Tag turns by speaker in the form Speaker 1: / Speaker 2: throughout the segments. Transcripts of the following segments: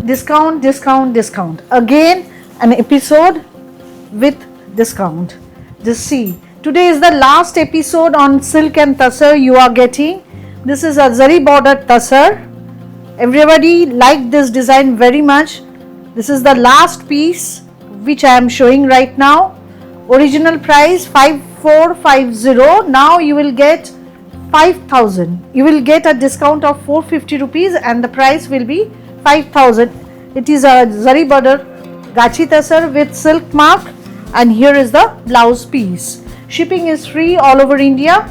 Speaker 1: Discount, discount, discount. Again, an episode with discount. Just see. Today is the last episode on silk and tussar you are getting. This is a zari bordered tussar. Everybody liked this design very much. This is the last piece which I am showing right now. Original price 5450. Now you will get 5000. You will get a discount of 450 rupees and the price will be 5000. It is a zari border gachi tussar with silk mark, and here is the blouse piece. Shipping is free all over India.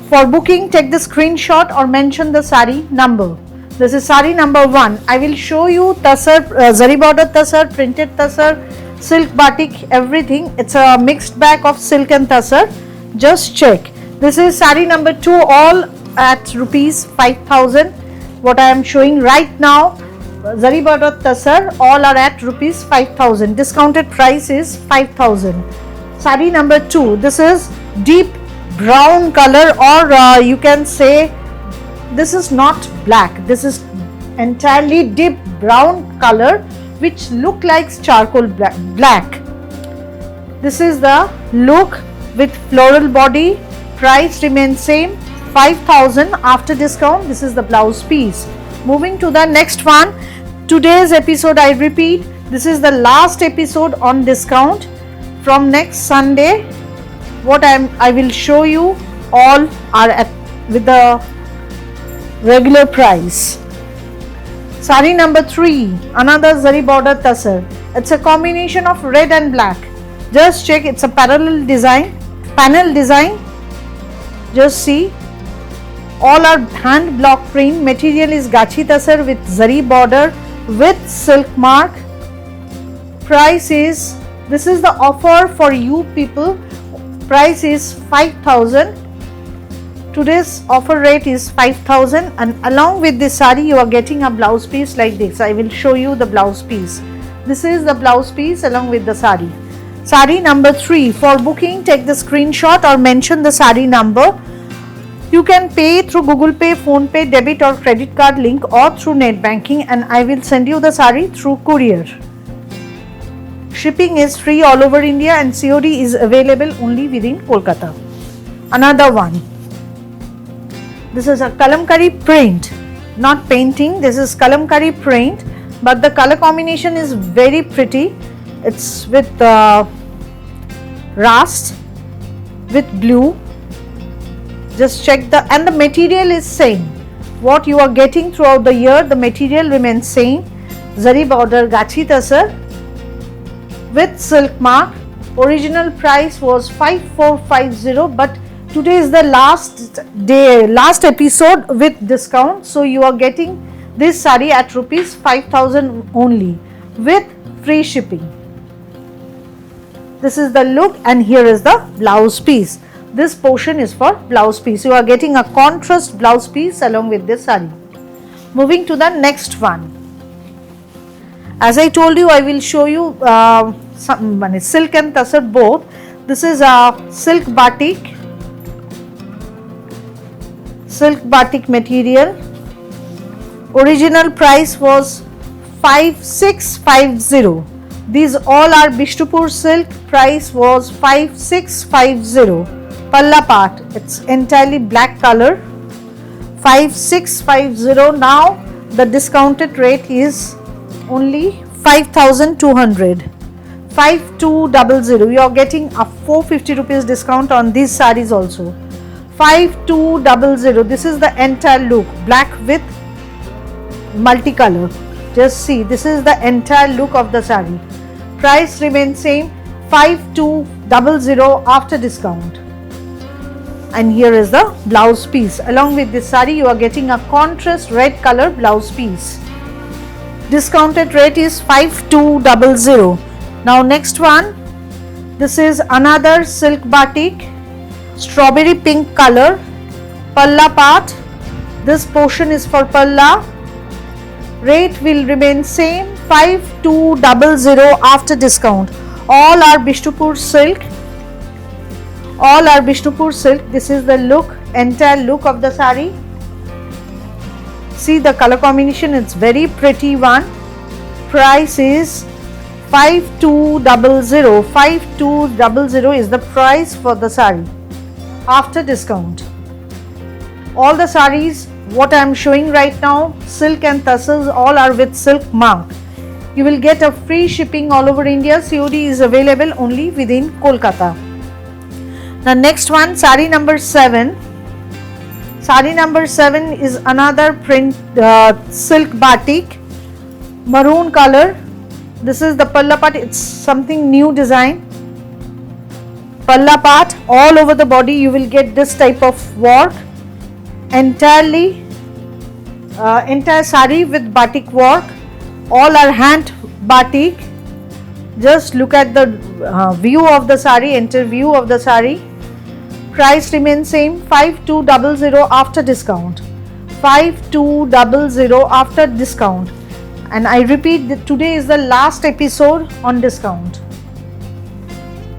Speaker 1: For booking, take the screenshot or mention the sari number. This is sari number 1. I will show you tussar, zari border tussar, printed tussar, silk batik, everything. It's a mixed bag of silk and tussar. Just check. This is sari number 2, all at rupees 5000. What I am showing right now, zari border tussar, all are at rupees 5000. Discounted price is 5000. Sari number 2. This is deep brown color, or you can say this is not black. This is entirely deep brown color which look like charcoal black. This is the look with floral body. Price remains same, 5000 after discount. This is the blouse piece. Moving to the next one. Today's episode, I repeat, this is the last episode on discount. From next Sunday, what I will show you all are at with the regular price. Sari number 3, another zari border tussar. It's a combination of red and black. Just check, it's a parallel design, panel design. Just see, all are hand block print. Material is gachi tussar with zari border with silk mark. Price is, this is the offer for you people. Price is 5000. Today's offer rate is 5000, and along with this sari you are getting a blouse piece like this. I will show you the blouse piece. This is the blouse piece along with the sari. Sari number 3. For booking, take the screenshot or mention the sari number. You can pay through Google Pay, Phone Pay, debit or credit card link, or through net banking, and I will send you the sari through courier. Shipping is free all over India and COD is available only within Kolkata. Another one. This is a kalamkari print, not painting. This is kalamkari print, but the color combination is very pretty. It's with rust with blue. Just check and the material is same. What you are getting throughout the year, the material remains same. Zari border gachi tussar with silk mark. Original price was 5450, but today is the last day, last episode with discount. So you are getting this sari at rupees 5000 only with free shipping. This is the look, and here is the blouse piece. This portion is for blouse piece. You are getting a contrast blouse piece along with this sari. Moving to the next one. As I told you, I will show you some silk and tussar both. This is a silk batik. Silk batik material. Original price was 5650. These all are Bishnupur silk. Price was 5650. Palla part, it's entirely black color. 5650. Now the discounted rate is only 5200. 5200. You are getting a 450 rupees discount on these sarees also. 5200. This is the entire look, black with multicolor. Just see, this is the entire look of the saree. Price remains same, 5200 after discount. And here is the blouse piece. Along with this saree, you are getting a contrast red color blouse piece. Discounted rate is 5200. Now next one. This is another silk batik, strawberry pink color, palla part. This portion is for palla. Rate will remain same, 5200 after discount. All are Bishnupur silk. All are Bishnupur silk. This is the look, entire look of the saree. See the color combination, it's very pretty one. price is 5200. 5200 is the price for the sari after discount. All the saris what I am showing right now, silk and tassels, all are with silk mark. You will get a free shipping all over India. COD is available only within Kolkata. The next one, sari number 7. Sari number 7 is another print silk batik, maroon color. This is the palla part. It's something new design. Palla part, all over the body you will get this type of work. Entire sari with batik work. All are hand batik. Just look at the view of the sari, enter view of the sari. Price remains same, 5200 after discount. 5200 after discount. And I repeat that today is the last episode on discount.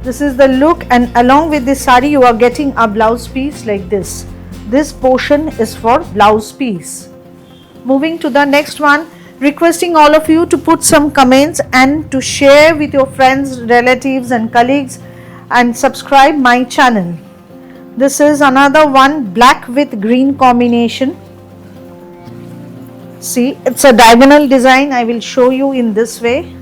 Speaker 1: This is the look, and along with this sari you are getting a blouse piece like this. This portion is for blouse piece. Moving to the next one, requesting all of you to put some comments and to share with your friends, relatives and colleagues, and subscribe my channel. This is another one, black with green combination. See, it's a diagonal design. I will show you in this way.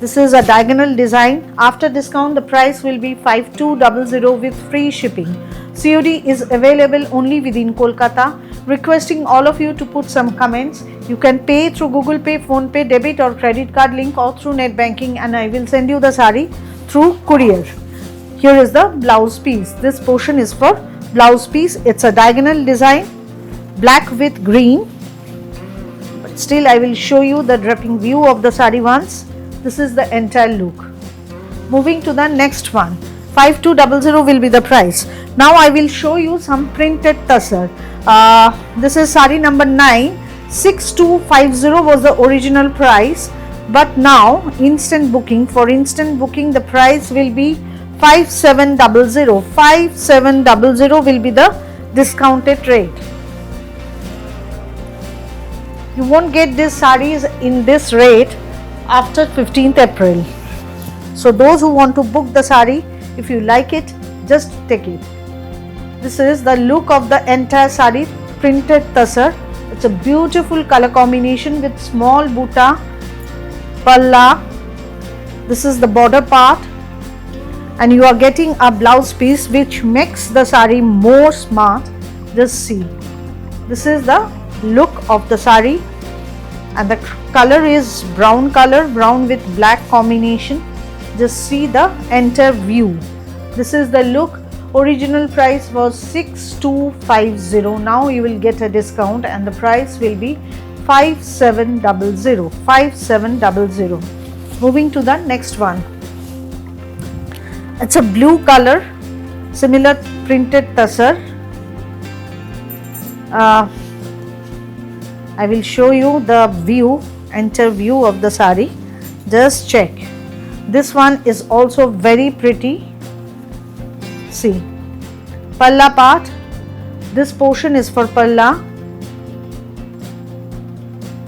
Speaker 1: This is a diagonal design. After discount, the price will be 5200 with free shipping. COD is available only within Kolkata. Requesting all of you to put some comments. You can pay through Google Pay, Phone Pay, debit or credit card link, or through net banking, and I will send you the sari through courier. Here is the blouse piece. This portion is for blouse piece. It's a diagonal design, black with green. But still I will show you the draping view of the sari once. This is the entire look. Moving to the next one, 5200 will be the price. Now I will show you some printed tussar. This is sari number 9. 6250 was the original price, but now instant booking, for instant booking the price will be 5700. 5700 will be the discounted rate. You won't get these saris in this rate after 15th April. So those who want to book the sari, if you like it, just take it. This is the look of the entire sari, printed tussar. It's a beautiful color combination with small buta, palla. This is the border part, and you are getting a blouse piece which makes the sari more smart. Just see. This is the look of the sari, and the color is brown color, brown with black combination. Just see the entire view. This is the look. Original price was 6250. Now you will get a discount and the price will be 5700. 5700. Moving to the next one. It's a blue color, similar printed tussar. I will show you the view, entire view of the sari. Just check. This one is also very pretty. See, palla part. This portion is for palla.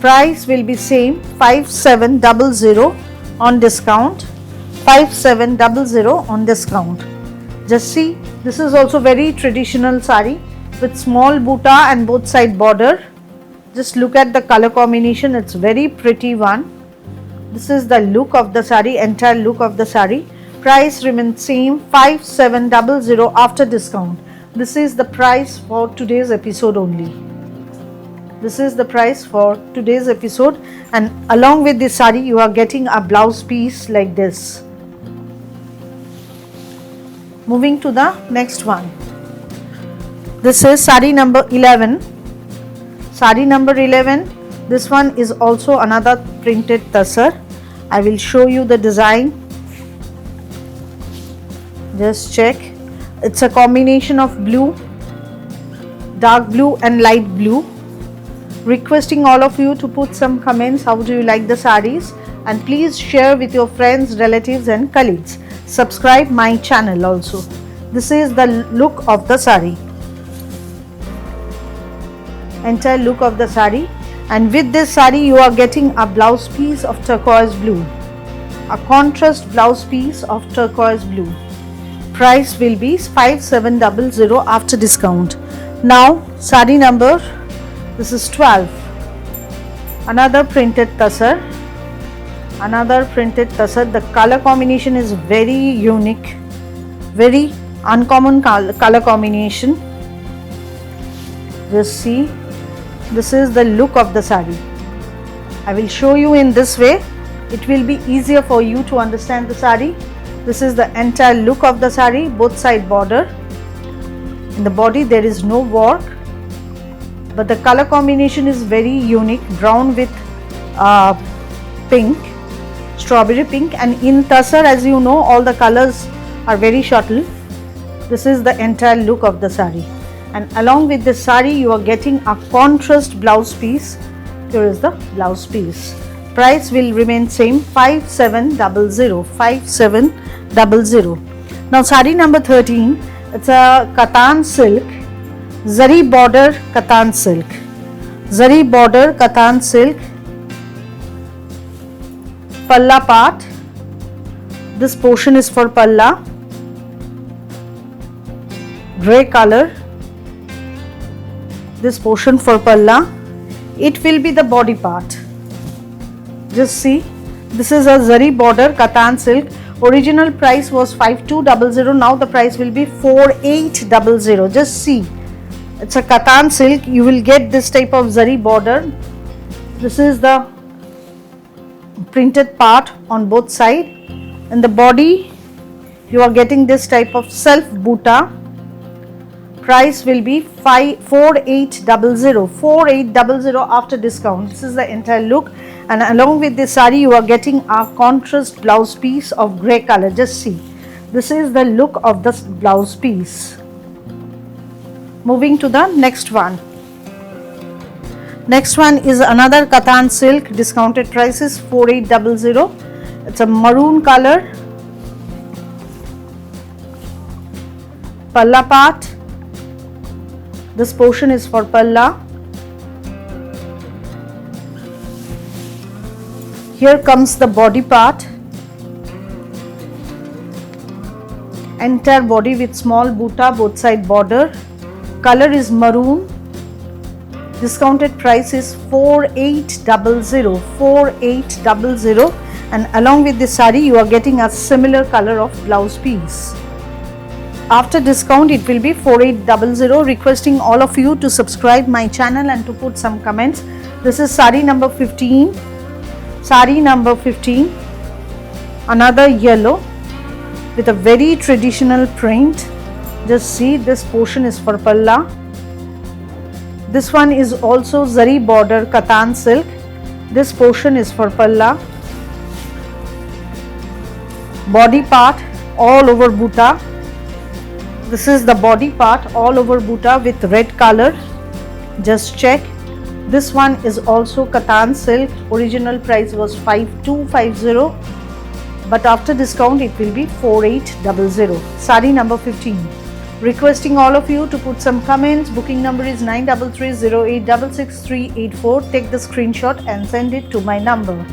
Speaker 1: Price will be same, 5700 on discount. 5700 on discount. Just see, this is also very traditional sari with small buta and both side border. Just look at the color combination. It's very pretty one. This is the look of the sari, entire look of the sari. Price remains same, 5700 after discount. This is the price for today's episode only. This is the price for today's episode, and along with this sari you are getting a blouse piece like this. Moving to the next one. This is sari number 11. Sari number 11. This one is also another printed tussar. I will show you the design. Just check. It's a combination of blue, dark blue and light blue. Requesting all of you to put some comments. How do you like the saris? And please share with your friends, relatives and colleagues. Subscribe my channel also. This is the look of the sari. Entire look of the sari. And with this sari you are getting a blouse piece of turquoise blue, a contrast blouse piece of turquoise blue. Price will be 5700 after discount. Now sari number, this is 12. Another printed tussar. The color combination is very unique, very uncommon color combination. Just see, this is the look of the sari. I will show you in this way. It will be easier for you to understand the sari. This is the entire look of the sari, both side border. In the body there is no work, but the color combination is very unique, brown with pink, strawberry pink, and in tussar, as you know, all the colors are very subtle. This is the entire look of the sari, and along with the sari you are getting a contrast blouse piece. Here is the blouse piece. Price will remain same, 5700. Now sari number 13, it's a Katan silk, zari border Katan silk. Palla part, this portion is for palla, grey color, this portion for palla. It will be the body part. Just see, this is a zari border Katan silk. Original price was 5200, now the price will be 4800. Just see, it's a Katan silk. You will get this type of zari border. This is the printed part on both sides. In the body you are getting this type of self buta. Price will be 4800 after discount. This is the entire look, and along with this sari you are getting a contrast blouse piece of grey color. Just see, this is the look of the blouse piece. Moving to the next one. Next one is another Katan silk. Discounted price is 4800. It's a maroon color. Palla part. This portion is for palla. Here comes the body part. Entire body with small buta, both side border. Color is maroon. Discounted price is 4800, and along with this sari you are getting a similar color of blouse piece. After discount it will be 4800. Requesting all of you to subscribe my channel and to put some comments. This is sari number 15. Another yellow with a very traditional print. Just see, this portion is for palla. This one is also zari border Katan silk. This portion is for palla. Body part all over buta. This is the body part all over buta with red color. Just check. This one is also Katan silk. Original price was 5250, but after discount it will be 4800. Sari number 15. Requesting all of you to put some comments. Booking number is 9330866384. Take the screenshot and send it to my number.